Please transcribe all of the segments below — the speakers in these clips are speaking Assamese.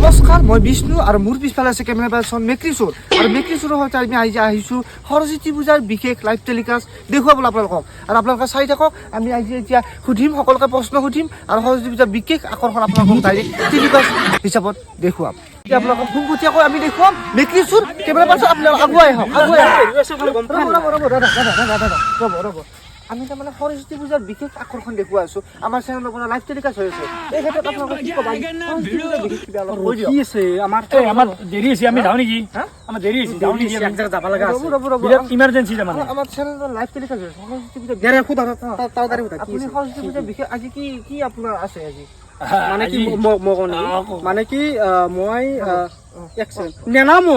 নমস্কাৰ, মই বিষ্ণু আৰু মোৰ পিছফালে আছে কেমেৰা পাৰ্চন মেকলিচুৰ আৰু মেকলিচুৰৰ সৈতে আমি আহিছোঁ সৰস্বতী পূজাৰ বিশেষ লাইভ টেলিকাষ্ট দেখুৱাবলৈ আপোনালোকক। আৰু আপোনালোকে চাই থাকক, আমি আজি এতিয়া সুধিম, সকলোকে প্ৰশ্ন সুধিম আৰু সৰস্বতী পূজাৰ বিশেষ আকৰ্ষণ আপোনালোকক ডাইৰেক্ট টেলিকাষ্ট হিচাপত দেখুৱাম। এতিয়া আপোনালোকক পোনপটীয়াকৈ আমি দেখুৱাম মেকলিচুৰ কেমেৰা পাৰ্চন। আপোনালোক আগুৱাই আহক, ৰ'ব। আমি তাৰমানে সৰস্বতী পূজাৰ বিশেষ আকৰ্ষণ দেখুৱাই আছোঁ। আমাৰ চেনেলৰ পৰা লাইভ টেলিকাষ্ট হৈ আছে। এই ক্ষেত্ৰত আপোনালোকে কি ক'ব? বিশেষ কিবা অলপ কৈ দিয়ক। কি আছে আমাৰ দেৰি হৈছে, আমি যাওঁ নেকি? আমাৰ দেৰি হৈছে, যাওঁ নেকি? এক জেগাত যাব লগা আছে, বিৰাট ইমাৰ্জেঞ্চি তাৰমানে। আমাৰ চেনেলৰ লাইভ টেলিকাষ্ট হৈ আছে। সৰস্বতী পূজা আপুনি সৰস্বতী পূজাৰ বিশেষ আজি কি আপোনাৰ আছে আজি? মানে কি মানে কি মই নেনা মই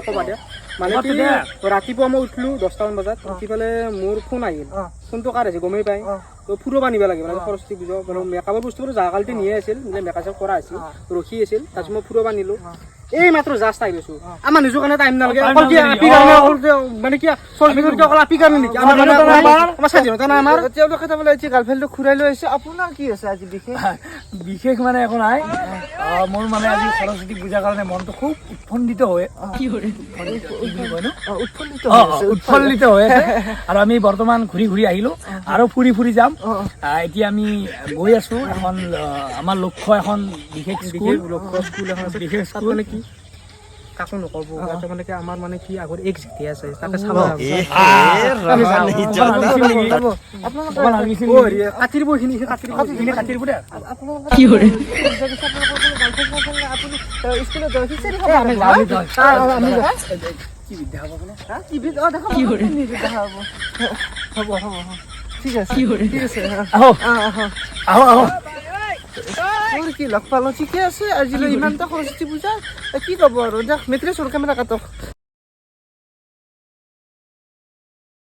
ক'বা দিয়া। মানে কি ৰাতিপুৱা মই উঠিলো 10টামান বজাত, উঠি পেলাই মোৰ ফোন আহিল। ফোনটো কাৰ আছে গমেই পাই, তো ফুৰিব নিব লাগে মানে সৰস্বতী পূজা। মেকআপৰ বস্তুবোৰ যোৱাকালিতে নিয়ে আছিল, মেকআপ কৰা আছিল, ৰখি আছিল। তাৰপিছত মই ফুৰিব নিলো, এই মাত্ৰ জাষ্ট আহি গৈছো। আমাৰ নিজৰ কাৰণে টাইম নালাগে, মানে কি আপি কাৰণে নেকি? আমাৰ স্বাধীনতা নাই আমাৰ। তেওঁলোকে তাৰমানে এতিয়া গাৰ্লফ্ৰেণ্ডটো ঘূৰাই লৈ আহিছে। আপোনাৰ কি আছে আজি বিশেষ মানে একো নাই। মোৰ মানে আজি সৰস্বতী পূজাৰ কাৰণে মনটো খুব উৎফুল্লিত হৈ উৎফুল্লিত হৈ আছে। আৰু আমি বৰ্তমান ঘূৰি আহিলো আৰু ফুৰি যাম। এতিয়া আমি গৈ আছো এখন আমাৰ লক্ষ্য এখন বিশেষ স্কুল মানে কি কাকো নকব। মানে কি আমাৰ মানে কি আগত এক জিতি আছে, তাকে চাব ঠিক আছে কি লগ পালো। ঠিকে আছে, আজিলৈ ইমানটা সৰস্বতী পূজা কি ক'ব আৰু। মেট্ৰিক কেমেৰা কাটক।